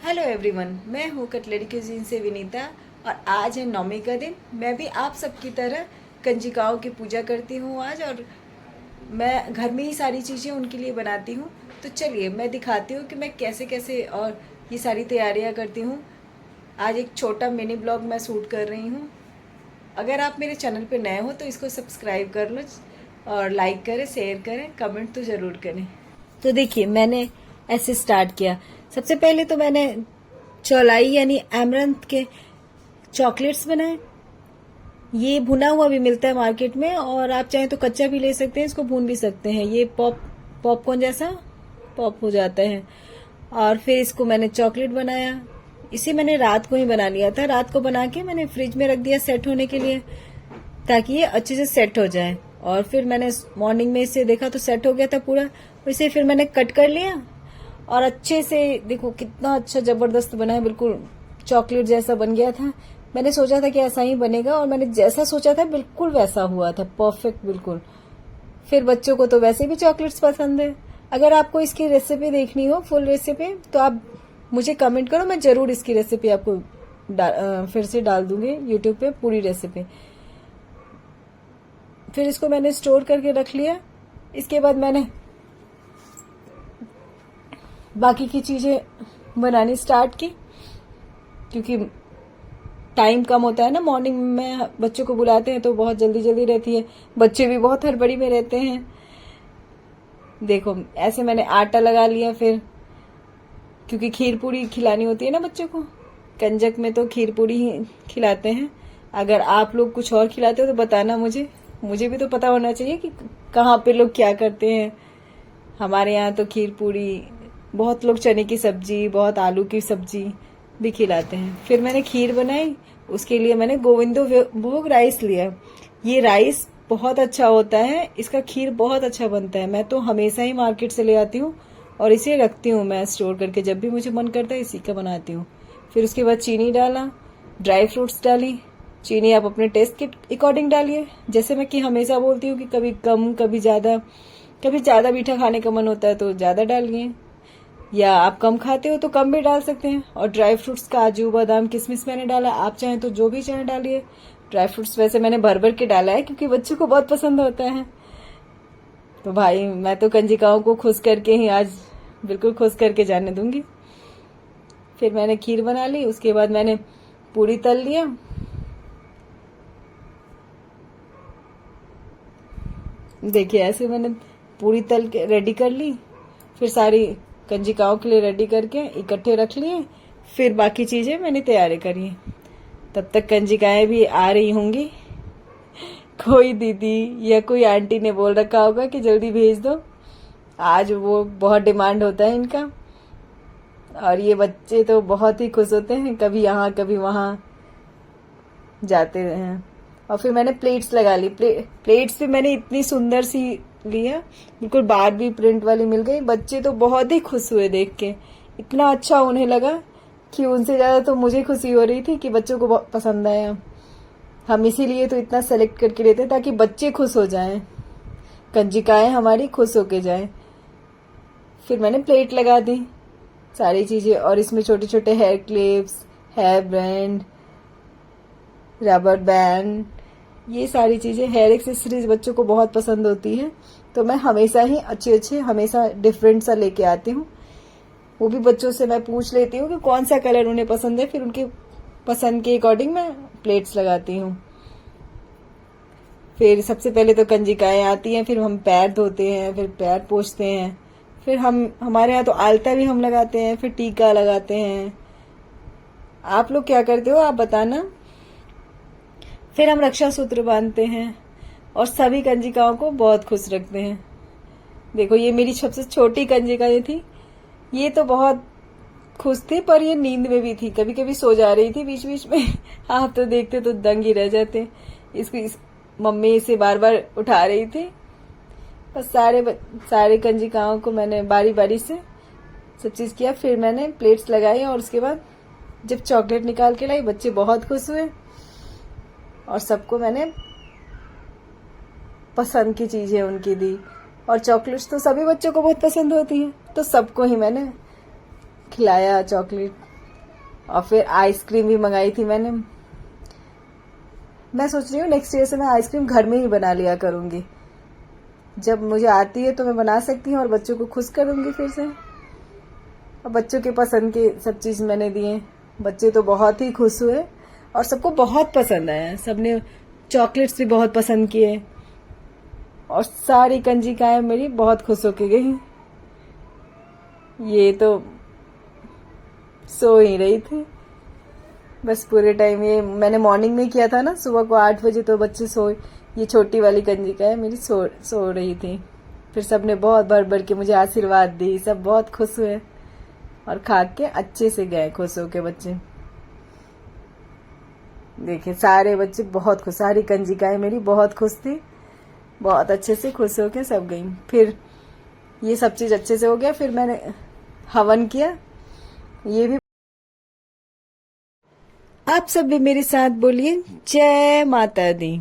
Hello everyone, मैं हूँ cutlery cuisine से विनीता। और आज है नवमी का दिन। मैं भी आप सबकी तरह कंजिकाओं की पूजा करती हूँ आज। और मैं घर में ही सारी चीज़ें उनके लिए बनाती हूँ। तो चलिए मैं दिखाती हूँ कि मैं कैसे कैसे और ये सारी तैयारियाँ करती हूँ। आज एक छोटा मिनी ब्लॉग मैं शूट कर रही हूँ। अगर आप मेरे चैनल पे नए हो तो इसको सब्सक्राइब कर लो और लाइक करें, शेयर करें, कमेंट तो ज़रूर करें। तो देखिए मैंने ऐसे स्टार्ट किया। सबसे पहले तो मैंने चौलाई यानी अमरंथ के चॉकलेट्स बनाए। ये भुना हुआ भी मिलता है मार्केट में और आप चाहें तो कच्चा भी ले सकते हैं, इसको भून भी सकते हैं। ये पॉपकॉर्न जैसा पॉप हो जाता है। और फिर इसको मैंने चॉकलेट बनाया। इसे मैंने रात को ही बना लिया था। रात को बना के मैंने फ्रिज में रख दिया सेट होने के लिए, ताकि ये अच्छे से सेट हो जाए। और फिर मैंने मॉर्निंग में इसे देखा तो सेट हो गया था पूरा। इसे फिर मैंने कट कर लिया और अच्छे से देखो कितना अच्छा जबरदस्त बना है, बिल्कुल चॉकलेट जैसा बन गया था। मैंने सोचा था कि ऐसा ही बनेगा और मैंने जैसा सोचा था बिल्कुल वैसा हुआ था, परफेक्ट बिल्कुल। फिर बच्चों को तो वैसे भी चॉकलेट्स पसंद है। अगर आपको इसकी रेसिपी देखनी हो, फुल रेसिपी, तो आप मुझे कमेंट करो, मैं जरूर इसकी रेसिपी आपको फिर से डाल दूंगी यूट्यूब पे पूरी रेसिपी। फिर इसको मैंने स्टोर करके रख लिया। इसके बाद मैंने बाकी की चीजें बनानी स्टार्ट की, क्योंकि टाइम कम होता है ना। मॉर्निंग में बच्चों को बुलाते हैं तो बहुत जल्दी जल्दी रहती है, बच्चे भी बहुत हड़बड़ी में रहते हैं। देखो ऐसे मैंने आटा लगा लिया। फिर क्योंकि खीर पूरी खिलानी होती है ना बच्चों को, कंजक में तो खीर पूरी ही खिलाते हैं। अगर आप लोग कुछ और खिलाते हो तो बताना मुझे भी तो पता होना चाहिए कि कहाँ पे लोग क्या करते हैं। हमारे यहाँ तो खीर पूरी, बहुत लोग चने की सब्जी, बहुत आलू की सब्जी भी खिलाते हैं। फिर मैंने खीर बनाई। उसके लिए मैंने गोविंदो भोग राइस लिया। ये राइस बहुत अच्छा होता है, इसका खीर बहुत अच्छा बनता है। मैं तो हमेशा ही मार्केट से ले आती हूँ और इसे रखती हूँ मैं स्टोर करके, जब भी मुझे मन करता है इसी का बनाती हूँ। फिर उसके बाद चीनी डाला, ड्राई फ्रूट्स डाली। चीनी आप अपने टेस्ट के अकॉर्डिंग डालिए। जैसे मैं कि हमेशा बोलती हूँ कि कभी कम कभी ज्यादा मीठा खाने का मन होता है तो ज्यादा डालिए, या आप कम खाते हो तो कम भी डाल सकते हैं। और ड्राई फ्रूट्स, काजू बादाम किशमिश मैंने डाला। आप चाहें तो जो भी चाहें डालिए। ड्राई फ्रूट्स वैसे मैंने भर भर के डाला है क्योंकि बच्चों को बहुत पसंद होता है। तो भाई मैं तो कंजिकाओं को खुश करके ही आज बिल्कुल खुश करके जाने दूंगी। फिर मैंने खीर बना ली। उसके बाद मैंने पूरी तल लिया। देखिए ऐसे मैंने पूरी तल के रेडी कर ली। फिर सारी कंजिकाओं के लिए रेडी करके इकट्ठे रख लिए। फिर बाकी चीजें मैंने तैयारी करी। तब तक कंजिकाएं भी आ रही होंगी। कोई दीदी या कोई आंटी ने बोल रखा होगा कि जल्दी भेज दो, आज वो बहुत डिमांड होता है इनका। और ये बच्चे तो बहुत ही खुश होते हैं, कभी यहाँ कभी वहाँ जाते हैं। और फिर मैंने प्लेट्स लगा ली। प्लेट्स भी मैंने इतनी सुंदर सी ली है, बिल्कुल बारबी प्रिंट वाली मिल गई। बच्चे तो बहुत ही खुश हुए देख के, इतना अच्छा उन्हें लगा कि उनसे ज्यादा तो मुझे खुशी हो रही थी कि बच्चों को बहुत पसंद आया। हम इसीलिए तो इतना सेलेक्ट करके लेते हैं ताकि बच्चे खुश हो जाएं, कंजिकाएं हमारी खुश होके जाएं। फिर मैंने प्लेट लगा दी सारी चीजें, और इसमें छोटे छोटे hair clips, hair band, rubber band, ये सारी चीजें, हेयर एक्सेसरीज बच्चों को बहुत पसंद होती है। तो मैं हमेशा ही अच्छे हमेशा डिफरेंट सा लेके आती हूँ। वो भी बच्चों से मैं पूछ लेती हूँ कि कौन सा कलर उन्हें पसंद है, फिर उनके पसंद के अकॉर्डिंग मैं प्लेट्स लगाती हूँ। फिर सबसे पहले तो कंजिकाएं आती हैं, फिर हम पैर धोते हैं, फिर पैर पोंछते हैं। फिर हमारे यहाँ तो आलता भी हम लगाते हैं, फिर टीका लगाते हैं। आप लोग क्या करते हो आप बताना। फिर हम रक्षा सूत्र बांधते हैं और सभी कंजिकाओं को बहुत खुश रखते हैं। देखो ये मेरी सबसे छोटी कंजिका ये थी। ये तो बहुत खुश थी, पर ये नींद में भी थी, कभी कभी सो जा रही थी बीच बीच में। आप तो देखते तो दंग ही रह जाते। मम्मी इसे बार बार उठा रही थी। बस सारे कंजिकाओं को मैंने बारी बारी से सब चीज किया। फिर मैंने प्लेट्स लगाई और उसके बाद जब चॉकलेट निकाल के लाई, बच्चे बहुत खुश हुए। और सबको मैंने पसंद की चीजें उनकी दी। और चॉकलेट्स तो सभी बच्चों को बहुत पसंद होती हैं, तो सबको ही मैंने खिलाया चॉकलेट। और फिर आइसक्रीम भी मंगाई थी मैंने। मैं सोच रही हूँ नेक्स्ट ईयर से मैं आइसक्रीम घर में ही बना लिया करूँगी। जब मुझे आती है तो मैं बना सकती हूँ और बच्चों को खुश करूँगी फिर से। और बच्चों के पसंद की सब चीज़ मैंने दिए। बच्चे तो बहुत ही खुश हुए और सबको बहुत पसंद आया। सबने चॉकलेट्स भी बहुत पसंद किए और सारी कंजिकाएं मेरी बहुत खुश होके गई। ये तो सो ही रही थी बस पूरे टाइम। ये मैंने मॉर्निंग में किया था ना, सुबह को 8 बजे, तो बच्चे सो, ये छोटी वाली कंजिका है मेरी सो रही थी। फिर सबने बहुत भर भर के मुझे आशीर्वाद दी। सब बहुत खुश हुए और खा के अच्छे से गए खुश होके बच्चे। देखिए सारे बच्चे बहुत खुश, सारी कंजिकाएं मेरी बहुत खुश थी। बहुत अच्छे से खुश होके सब गई। फिर ये सब चीज अच्छे से हो गया। फिर मैंने हवन किया। ये भी आप सब भी मेरे साथ बोलिए, जय माता दी।